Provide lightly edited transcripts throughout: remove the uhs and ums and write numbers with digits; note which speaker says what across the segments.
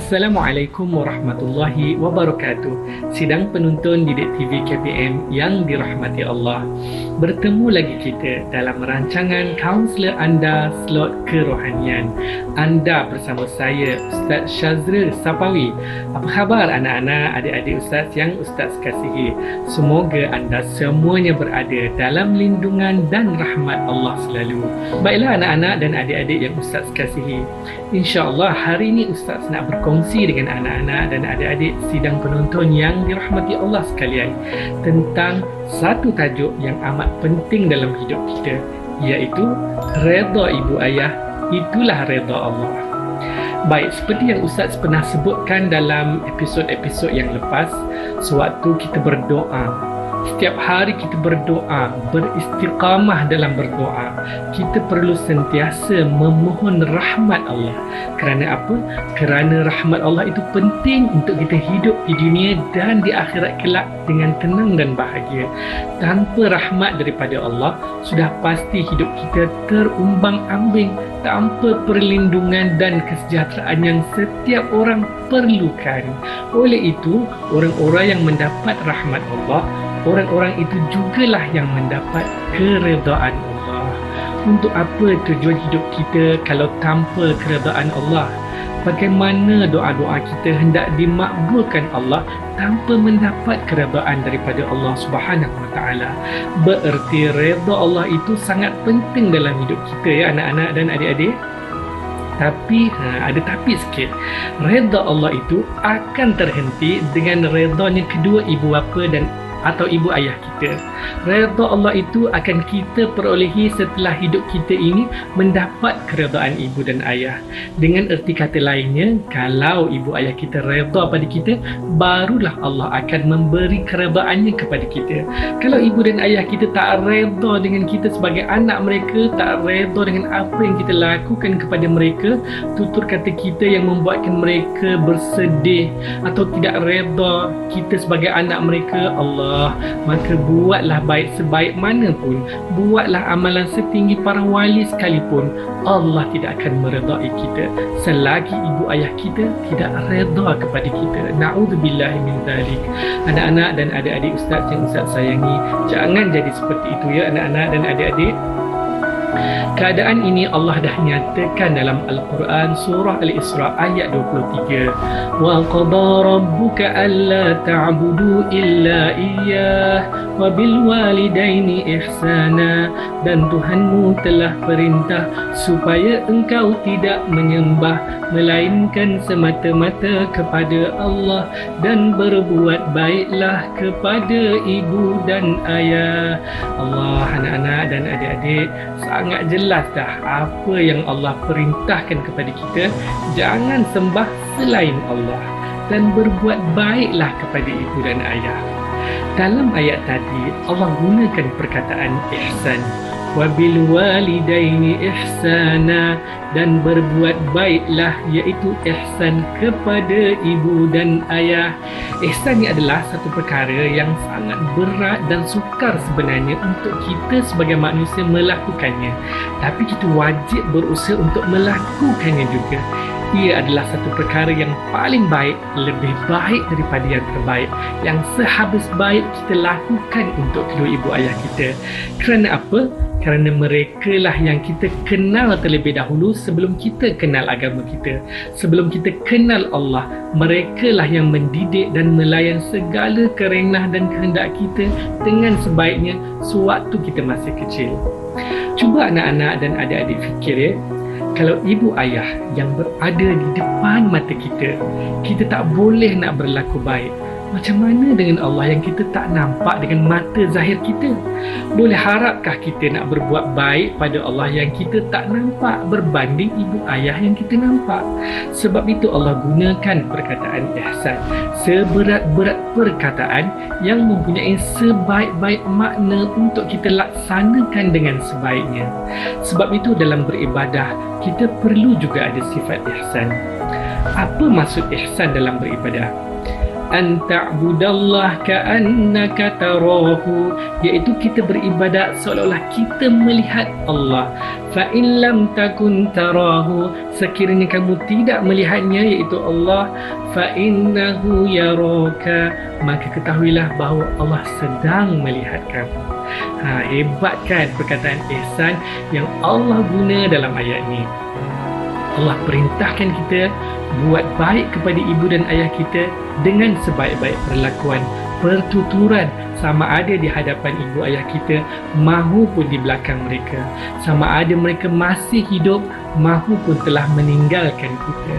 Speaker 1: Assalamualaikum warahmatullahi wabarakatuh. Sidang penonton Didik TV KPM yang dirahmati Allah. Bertemu lagi kita dalam rancangan kaunselor anda slot kerohanian. Anda bersama saya Ustaz Syazril Sapawi. Apa khabar anak-anak, adik-adik Ustaz yang Ustaz kasihi? Semoga anda semuanya berada dalam lindungan dan rahmat Allah selalu. Baiklah anak-anak dan adik-adik yang Ustaz kasihi, InsyaAllah hari ini Ustaz nak berkongsi dengan anak-anak dan adik-adik sidang penonton yang dirahmati Allah sekalian tentang satu tajuk yang amat penting dalam hidup kita, iaitu redha ibu ayah, itulah redha Allah. Baik, seperti yang Ustaz pernah sebutkan dalam episod-episod yang lepas, sewaktu kita berdoa, setiap hari kita berdoa, beristiqamah dalam berdoa, kita perlu sentiasa memohon rahmat Allah. Kerana apa? Kerana rahmat Allah itu penting untuk kita hidup di dunia dan di akhirat kelak dengan tenang dan bahagia. Tanpa rahmat daripada Allah, sudah pasti hidup kita terumbang-ambing tanpa perlindungan dan kesejahteraan yang setiap orang perlukan. Oleh itu, orang-orang yang mendapat rahmat Allah, orang-orang itu jugalah yang mendapat keredaan Allah. Untuk apa tujuan hidup kita kalau tanpa keredaan Allah? Bagaimana doa-doa kita hendak dimakbulkan Allah tanpa mendapat keredaan daripada Allah Subhanahu Wa Taala? Bererti redha Allah itu sangat penting dalam hidup kita ya anak-anak dan adik-adik. Tapi ada tapi sikit. Redha Allah itu akan terhenti dengan redanya kedua ibu bapa dan atau ibu ayah kita. Redha Allah itu akan kita perolehi setelah hidup kita ini mendapat keredaan ibu dan ayah. Dengan erti kata lainnya, kalau ibu ayah kita redha pada kita, barulah Allah akan memberi keredaannya kepada kita. Kalau ibu dan ayah kita tak redha dengan kita sebagai anak mereka, tak redha dengan apa yang kita lakukan kepada mereka, tutur kata kita yang membuatkan mereka bersedih atau tidak redha kita sebagai anak mereka, Allah, maka buatlah baik sebaik mana pun, buatlah amalan setinggi para wali sekalipun, Allah tidak akan meredai kita selagi ibu ayah kita tidak redha kepada kita. Na'udzubillahi min dzalik. Anak-anak dan adik-adik Ustaz yang Ustaz sayangi, jangan jadi seperti itu ya anak-anak dan adik-adik. Keadaan ini Allah dah nyatakan dalam Al-Quran surah Al-Isra ayat 23. Wa qada rabbuka alla ta'budu illa iyyah wa bil walidaini ihsana, dan Tuhanmu telah perintah supaya engkau tidak menyembah melainkan semata-mata kepada Allah, dan berbuat baiklah kepada ibu dan ayah. Allah, anak-anak dan adik-adik, sangat jelas dah apa yang Allah perintahkan kepada kita. Jangan sembah selain Allah dan berbuat baiklah kepada ibu dan ayah. Dalam ayat tadi Allah gunakan perkataan ihsan, wabil walidaini ihsana, dan berbuat baiklah, iaitu ihsan kepada ibu dan ayah. Ihsan ini adalah satu perkara yang sangat berat dan sukar sebenarnya untuk kita sebagai manusia melakukannya, tapi kita wajib berusaha untuk melakukannya juga. Ia adalah satu perkara yang paling baik, lebih baik daripada yang terbaik, yang sehabis baik kita lakukan untuk kedua ibu ayah kita. Kerana apa? Kerana mereka lah yang kita kenal terlebih dahulu sebelum kita kenal agama kita. Sebelum kita kenal Allah, mereka lah yang mendidik dan melayan segala kerenah dan kehendak kita dengan sebaiknya sewaktu kita masih kecil. Cuba anak-anak dan adik-adik fikir ya, kalau ibu ayah yang berada di depan mata kita, kita tak boleh nak berlaku baik, macam mana dengan Allah yang kita tak nampak dengan mata zahir kita? Boleh harapkah kita nak berbuat baik pada Allah yang kita tak nampak berbanding ibu ayah yang kita nampak? Sebab itu Allah gunakan perkataan ihsan, seberat-berat perkataan yang mempunyai sebaik-baik makna untuk kita laksanakan dengan sebaiknya. Sebab itu dalam beribadah, kita perlu juga ada sifat ihsan. Apa maksud ihsan dalam beribadah? an ta'budallah ka'annaka tarahu, iaitu kita beribadat seolah-olah kita melihat Allah. Fa in lam takun tarahu, sekiranya kamu tidak melihatnya iaitu Allah, fa innahu yaraka, maka ketahuilah bahawa Allah sedang melihat kamu. Hebat kan perkataan ihsan yang Allah guna dalam ayat ni. Allah perintahkan kita buat baik kepada ibu dan ayah kita dengan sebaik-baik perlakuan, pertuturan, sama ada di hadapan ibu ayah kita mahupun di belakang mereka, sama ada mereka masih hidup mahupun telah meninggalkan kita.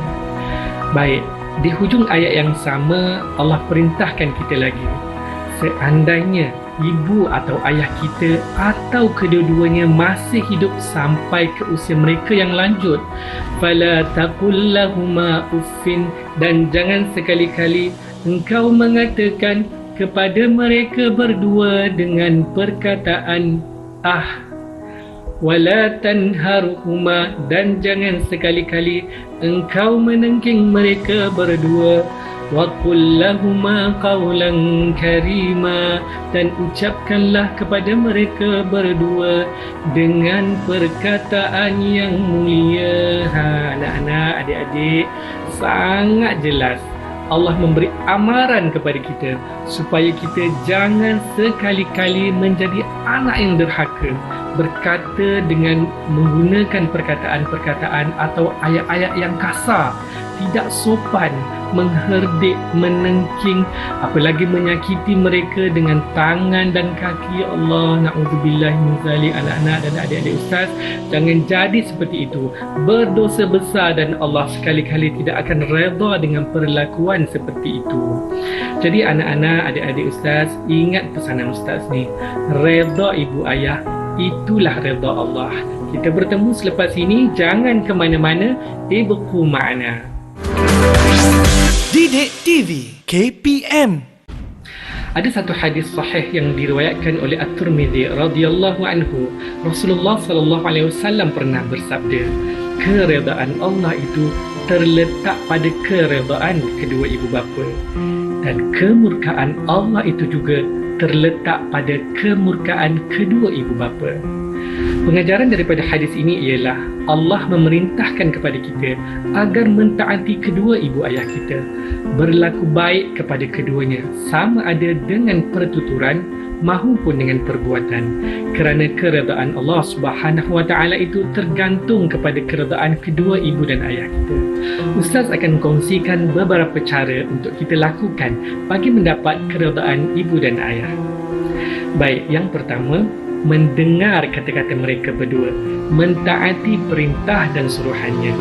Speaker 1: Baik, di hujung ayat yang sama Allah perintahkan kita lagi, seandainya ibu atau ayah kita atau kedua-duanya masih hidup sampai ke usia mereka yang lanjut, fala taqul lahuma uffin, dan jangan sekali-kali engkau mengatakan kepada mereka berdua dengan perkataan wala tanharhuma, dan jangan sekali-kali engkau menengking mereka berdua. Wa qul lahuma qawlan karima, dan ucapkanlah kepada mereka berdua dengan perkataan yang mulia. Anak-anak, adik-adik, sangat jelas Allah memberi amaran kepada kita supaya kita jangan sekali-kali menjadi anak yang derhaka, berkata dengan menggunakan perkataan-perkataan atau ayat-ayat yang kasar, tidak sopan, mengherdik, menengking, apalagi menyakiti mereka dengan tangan dan kaki. Ya Allah, na'udzubillah min zalik. Anak-anak dan adik-adik ustaz, jangan jadi seperti itu. Berdosa besar dan Allah sekali-kali tidak akan redha dengan perlakuan seperti itu. Jadi anak-anak, adik-adik ustaz, ingat pesanan ustaz ni. Redha ibu ayah, itulah redha Allah. Kita bertemu selepas ini, jangan ke mana-mana, ibqu ma'ana.
Speaker 2: Didik TV KPM.
Speaker 1: Ada satu hadis sahih yang diriwayatkan oleh At-Tirmidzi radhiyallahu anhu. Rasulullah sallallahu alaihi wasallam pernah bersabda, keredaan Allah itu terletak pada keredaan kedua ibu bapa, dan kemurkaan Allah itu juga terletak pada kemurkaan kedua ibu bapa. Pengajaran daripada hadis ini ialah Allah memerintahkan kepada kita agar mentaati kedua ibu ayah kita, berlaku baik kepada keduanya, sama ada dengan pertuturan mahupun dengan perbuatan, kerana keredaan Allah Subhanahu wa taala itu tergantung kepada keredaan kedua ibu dan ayah kita. Ustaz akan kongsikan beberapa cara untuk kita lakukan bagi mendapat keredaan ibu dan ayah. Baik, yang pertama, mendengar kata-kata mereka berdua, mentaati perintah dan suruhannya.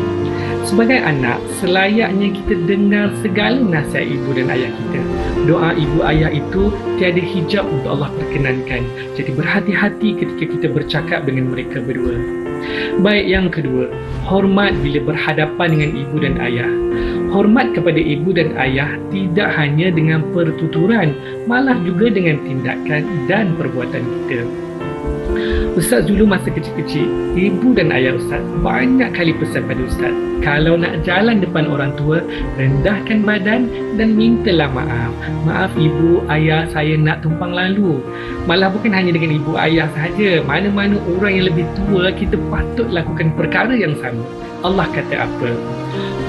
Speaker 1: Sebagai anak, selayaknya kita dengar segala nasihat ibu dan ayah kita. Doa ibu ayah itu tiada hijab untuk Allah perkenankan. Jadi berhati-hati ketika kita bercakap dengan mereka berdua. Baik, yang kedua, hormat bila berhadapan dengan ibu dan ayah. Hormat kepada ibu dan ayah tidak hanya dengan pertuturan, malah juga dengan tindakan dan perbuatan kita. Ustaz dulu masa kecil-kecil, ibu dan ayah Ustaz banyak kali pesan pada Ustaz, kalau nak jalan depan orang tua, rendahkan badan dan mintalah maaf. Maaf ibu, ayah, saya nak tumpang lalu. Malah bukan hanya dengan ibu ayah sahaja, mana-mana orang yang lebih tua, kita patut lakukan perkara yang sama. Allah kata apa?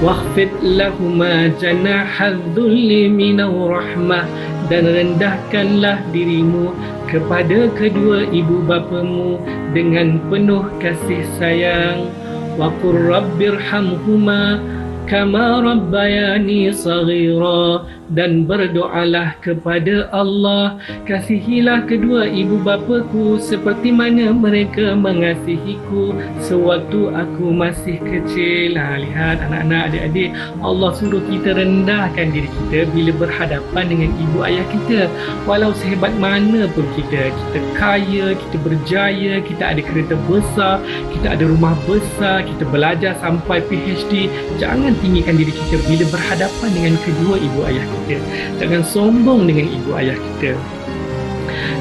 Speaker 1: Wakhfid lahuma janahadh-dhulli minar rahmah, dan rendahkanlah dirimu kepada kedua ibu bapamu dengan penuh kasih sayang. Wa qur rabbirhamhuma kama rabbayani saghira, dan berdoalah kepada Allah, kasihilah kedua ibu bapaku seperti mana mereka mengasihiku sewaktu aku masih kecil. Lihat anak-anak, adik-adik, Allah suruh kita rendahkan diri kita bila berhadapan dengan ibu ayah kita. Walau sehebat mana pun kita kaya, kita berjaya, kita ada kereta besar, kita ada rumah besar, kita belajar sampai PhD, jangan tinggikan diri kita bila berhadapan dengan kedua ibu ayah kita. Jangan sombong dengan ibu ayah kita.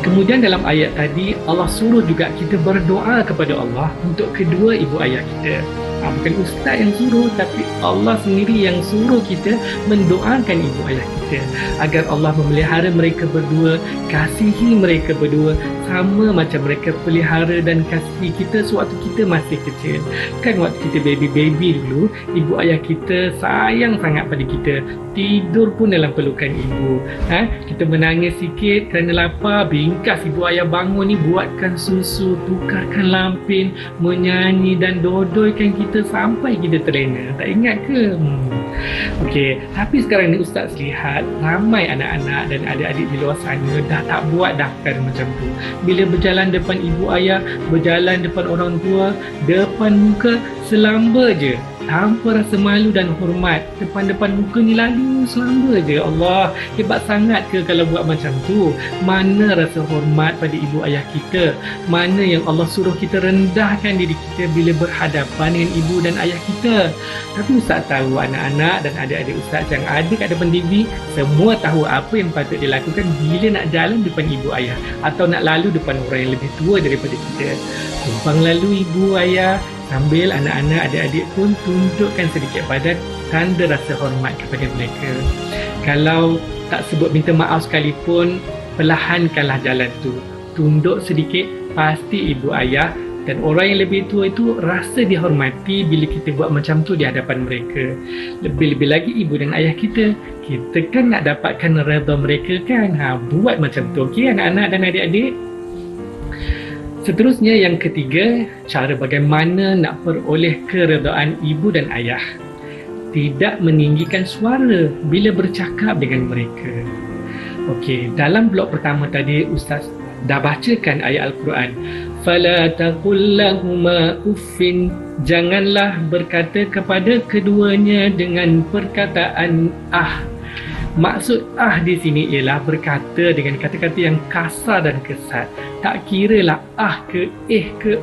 Speaker 1: Kemudian dalam ayat tadi Allah suruh juga kita berdoa kepada Allah untuk kedua ibu ayah kita. Bukan ustaz yang suruh, tapi Allah sendiri yang suruh kita mendoakan ibu ayah kita. kita, agar Allah memelihara mereka berdua, kasihi mereka berdua sama macam mereka pelihara dan kasihi kita sewaktu kita masih kecil. Kan waktu kita baby dulu, ibu ayah kita sayang sangat pada kita, tidur pun dalam pelukan ibu. Kita menangis sikit kerana lapar, bingkas ibu ayah bangun ni, buatkan susu, tukarkan lampin, menyanyi dan dodoikan kita sampai kita terlena. Tak ingat ke? Okey, tapi sekarang ni Ustaz lihat ramai anak-anak dan adik-adik di luar sana dah tak buat dah perkara macam tu. Bila berjalan depan ibu ayah, berjalan depan orang tua, depan muka selamba je, tanpa rasa malu dan hormat. Depan-depan muka ni lalu selamba je. Allah, hebat sangat ke kalau buat macam tu? Mana rasa hormat pada ibu ayah kita? Mana yang Allah suruh kita rendahkan diri kita bila berhadapan dengan ibu dan ayah kita? Tapi Ustaz tahu anak-anak dan adik-adik Ustaz yang ada kat depan TV, semua tahu apa yang patut dilakukan bila nak jalan depan ibu ayah atau nak lalu depan orang yang lebih tua daripada kita. Tumpang lalu ibu ayah, sambil anak-anak adik-adik pun tunjukkan sedikit badan tanda rasa hormat kepada mereka. Kalau tak sebut minta maaf sekalipun, perlahankanlah jalan tu. Tunduk sedikit, pasti ibu ayah dan orang yang lebih tua itu rasa dihormati bila kita buat macam tu di hadapan mereka. Lebih-lebih lagi ibu dan ayah kita kan nak dapatkan redha mereka kan. Buat macam tu, okey anak-anak dan adik-adik. Seterusnya yang ketiga, cara bagaimana nak peroleh keredaan ibu dan ayah. Tidak meninggikan suara bila bercakap dengan mereka. Okey, dalam blok pertama tadi Ustaz dah bacakan ayat Al-Quran. Fala taqul lahuma uffin, janganlah berkata kepada keduanya dengan perkataan ah. Maksud di sini ialah berkata dengan kata-kata yang kasar dan kesat. Tak kiralah ke ke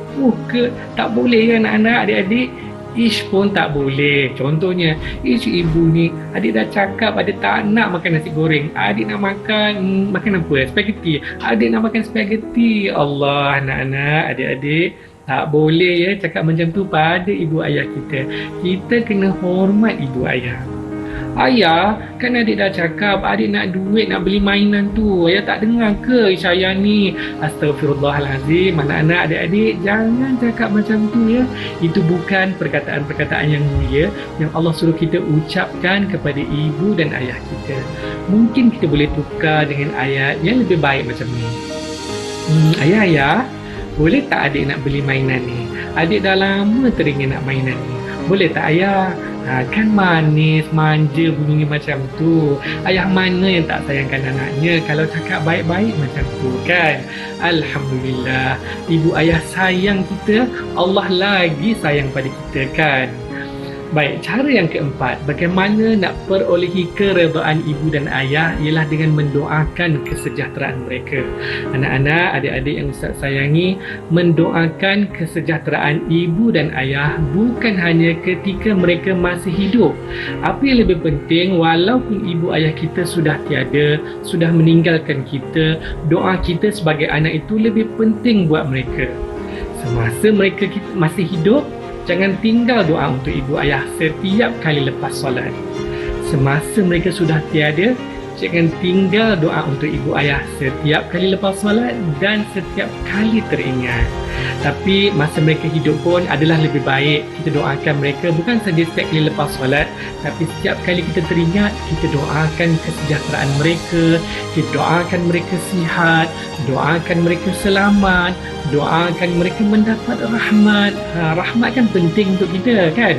Speaker 1: ke, tak boleh ya anak-anak, adik-adik. Ish pun tak boleh. Contohnya, ish ibu ni, adik dah cakap adik tak nak makan nasi goreng. Adik nak makan apa? Spaghetti. Adik nak makan spaghetti. Allah, anak-anak, adik-adik, tak boleh ya cakap macam tu pada ibu ayah kita. Kita kena hormat ibu ayah. Ayah, kan adik dah cakap adik nak duit nak beli mainan tu. Ayah tak dengar ke saya ni? Astagfirullahalazim. Anak-anak, adik-adik, jangan cakap macam tu ya. Itu bukan perkataan-perkataan yang mulia yang Allah suruh kita ucapkan kepada ibu dan ayah kita. Mungkin kita boleh tukar dengan ayat yang lebih baik macam ni. Ayah, boleh tak adik nak beli mainan ni? Adik dah lama teringin nak mainan ni. Boleh tak ayah? Kan manis, manja bunyinya macam tu. Ayah mana yang tak sayangkan anaknya kalau cakap baik-baik macam tu kan? Alhamdulillah, ibu ayah sayang kita, Allah lagi sayang pada kita kan? Baik, cara yang keempat, bagaimana nak perolehi keredaan ibu dan ayah ialah dengan mendoakan kesejahteraan mereka. Anak-anak, adik-adik yang Ustaz sayangi, mendoakan kesejahteraan ibu dan ayah bukan hanya ketika mereka masih hidup. Apa yang lebih penting, walaupun ibu ayah kita sudah tiada, sudah meninggalkan kita, doa kita sebagai anak itu lebih penting buat mereka. Semasa mereka masih hidup, jangan tinggal doa untuk ibu ayah setiap kali lepas solat. Semasa mereka sudah tiada, jangan tinggal doa untuk ibu ayah setiap kali lepas solat dan setiap kali teringat. Tapi masa mereka hidup pun adalah lebih baik kita doakan mereka bukan saja setiap kali lepas solat, tapi setiap kali kita teringat, kita doakan kesejahteraan mereka, kita doakan mereka sihat, doakan mereka selamat, doakan mereka mendapat rahmat. Rahmat kan penting untuk kita kan?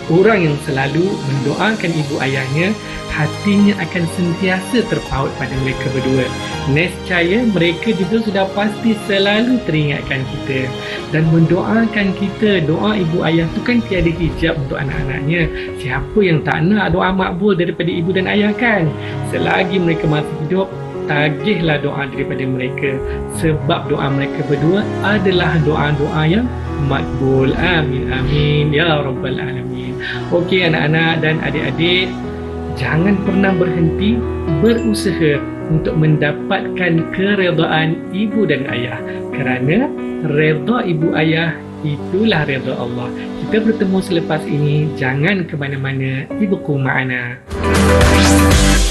Speaker 1: Orang yang selalu mendoakan ibu ayahnya, hatinya akan sentiasa terpaut pada mereka berdua. Nescaya mereka juga sudah pasti selalu teringatkan kita dan mendoakan kita. Doa ibu ayah tu kan tiada hijab untuk anak-anaknya. Siapa yang tak nak doa makbul daripada ibu dan ayah kan? Selagi mereka masih hidup, tagihlah doa daripada mereka, sebab doa mereka berdua adalah doa-doa yang makbul. Amin amin ya rabbal alamin. Okey anak-anak dan adik-adik, jangan pernah berhenti berusaha untuk mendapatkan keredaan ibu dan ayah, kerana redha ibu ayah itulah redha Allah. Kita bertemu selepas ini. Jangan ke mana-mana. Ibukum ma'ana.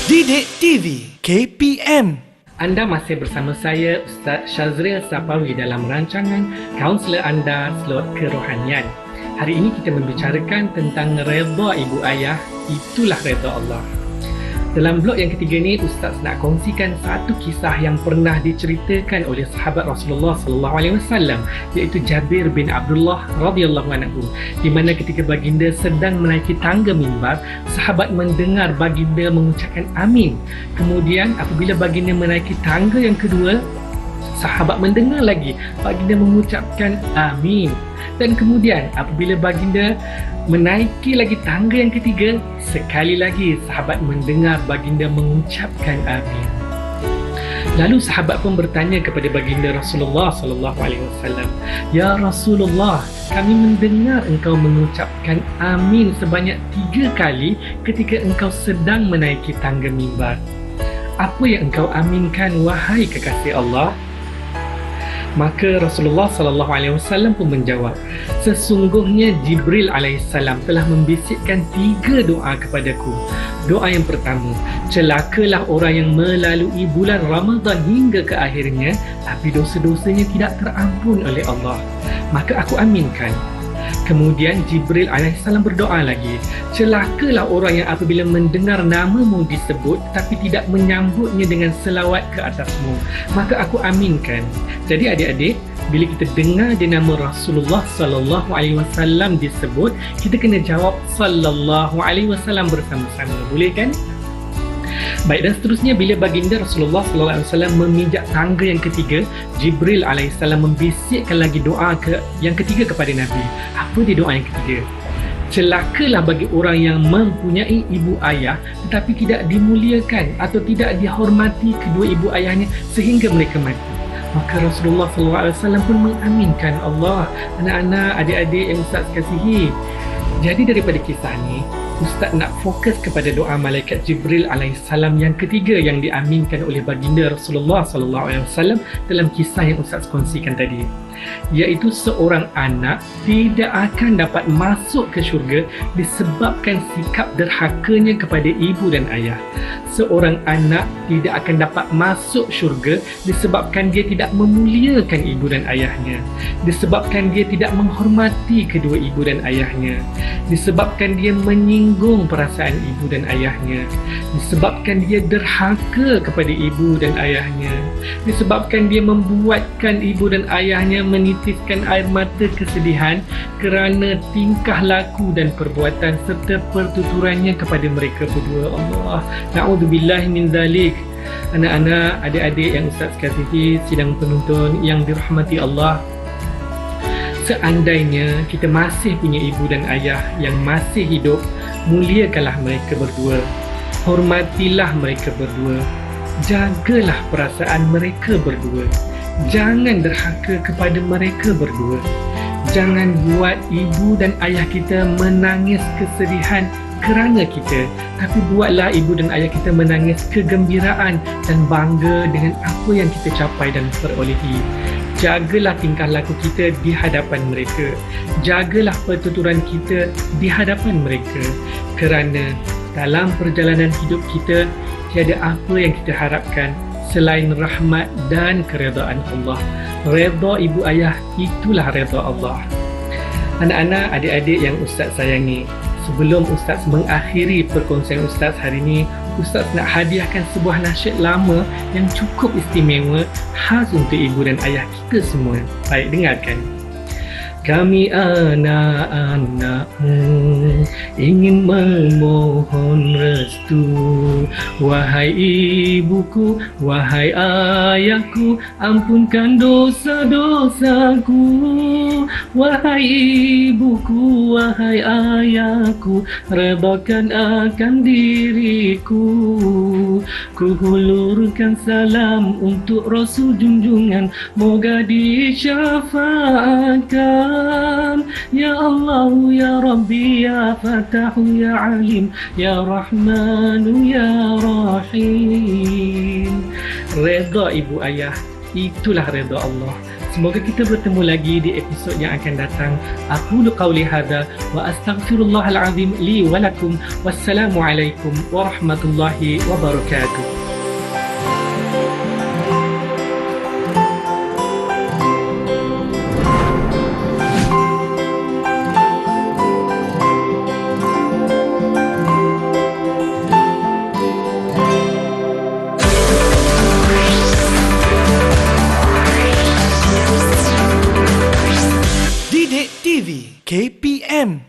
Speaker 2: Didik TV KPM.
Speaker 1: Anda masih bersama saya, Ustaz Syazril Sapawi dalam rancangan Kaunselor Anda Slot Kerohanian. Hari ini kita membicarakan tentang redha ibu ayah, itulah redha Allah. Dalam blog yang ketiga ni, Ustaz nak kongsikan satu kisah yang pernah diceritakan oleh sahabat Rasulullah SAW, iaitu Jabir bin Abdullah radhiyallahu anhu, di mana ketika baginda sedang menaiki tangga mimbar, sahabat mendengar baginda mengucapkan amin. Kemudian apabila baginda menaiki tangga yang kedua, sahabat mendengar lagi baginda mengucapkan amin. Dan kemudian apabila baginda menaiki lagi tangga yang ketiga, sekali lagi sahabat mendengar baginda mengucapkan amin. Lalu sahabat pun bertanya kepada baginda Rasulullah sallallahu alaihi wasallam, "Ya Rasulullah, kami mendengar engkau mengucapkan amin sebanyak 3 kali ketika engkau sedang menaiki tangga mimbar. Apa yang engkau aminkan, wahai kekasih Allah?" Maka Rasulullah sallallahu alaihi wasallam pun menjawab, "Sesungguhnya Jibril alaihissalam telah membisikkan 3 doa kepadaku. Doa yang pertama, celakalah orang yang melalui bulan Ramadan hingga ke akhirnya, tapi dosa-dosanya tidak terampun oleh Allah. Maka aku aminkan." Kemudian Jibril alaihissalam berdoa lagi, celakalah orang yang apabila mendengar namamu disebut tapi tidak menyambutnya dengan selawat ke atasmu. Maka aku aminkan. Jadi adik-adik, bila kita dengar di nama Rasulullah sallallahu alaihi wasallam disebut, kita kena jawab sallallahu alaihi wasallam bersama-sama. Boleh kan? Baik, dan seterusnya bila baginda Rasulullah sallallahu alaihi wasallam memijak tangga yang ketiga, Jibril alaihissalam membisikkan lagi doa yang ketiga kepada Nabi. Apa dia doa yang ketiga? Celakalah bagi orang yang mempunyai ibu ayah tetapi tidak dimuliakan atau tidak dihormati kedua ibu ayahnya sehingga mereka mati. Maka Rasulullah sallallahu alaihi wasallam pun mengaminkan. Allah, anak-anak, adik-adik yang Ustaz kasihi. Jadi daripada kisah ni, Ustaz nak fokus kepada doa malaikat Jibril alaihissalam yang ketiga yang diaminkan oleh baginda Rasulullah sallallahu alaihi wasallam dalam kisah yang Ustaz kongsikan tadi, iaitu seorang anak tidak akan dapat masuk ke syurga disebabkan sikap derhakanya kepada ibu dan ayah. Seorang anak tidak akan dapat masuk syurga disebabkan dia tidak memuliakan ibu dan ayahnya, disebabkan dia tidak menghormati kedua ibu dan ayahnya, disebabkan dia menyinggung perasaan ibu dan ayahnya, disebabkan dia derhaka kepada ibu dan ayahnya, disebabkan dia membuatkan ibu dan ayahnya menitiskan air mata kesedihan kerana tingkah laku dan perbuatan serta pertuturannya kepada mereka berdua. Allah, na'udzubillah min zalik. Anak-anak, adik-adik yang Ustaz kasihi, sidang penonton yang dirahmati Allah, seandainya kita masih punya ibu dan ayah yang masih hidup, muliakanlah mereka berdua, hormatilah mereka berdua, jagalah perasaan mereka berdua, jangan derhaka kepada mereka berdua. Jangan buat ibu dan ayah kita menangis kesedihan kerana kita, tapi buatlah ibu dan ayah kita menangis kegembiraan dan bangga dengan apa yang kita capai dan perolehi. Jagalah tingkah laku kita di hadapan mereka, jagalah pertuturan kita di hadapan mereka, kerana dalam perjalanan hidup kita tiada apa yang kita harapkan selain rahmat dan keredaan Allah. Redha ibu ayah, itulah redha Allah. Anak-anak, adik-adik yang Ustaz sayangi, sebelum Ustaz mengakhiri perkongsian Ustaz hari ini, Ustaz nak hadiahkan sebuah nasyid lama yang cukup istimewa, khas untuk ibu dan ayah kita semua. Baik, dengarkan. Kami anak-anakmu ingin memohon restu, wahai ibuku, wahai ayahku, ampunkan dosa-dosaku. Wahai ibuku, wahai ayahku, redakan akan diriku. Ku hulurkan salam untuk Rasul junjungan, moga disyafaatkan. Ya Allah, ya Rabbi, ya Fatahu, ya Alim, ya Rahmanu, ya Rahim. Redha ibu ayah, itulah redha Allah. Semoga kita bertemu lagi di episod yang akan datang. Aqulu qawli hadza wa astaghfirullahal azim li wa lakum. Wassalamualaikum warahmatullahi wabarakatuh.
Speaker 2: Didik TV KPM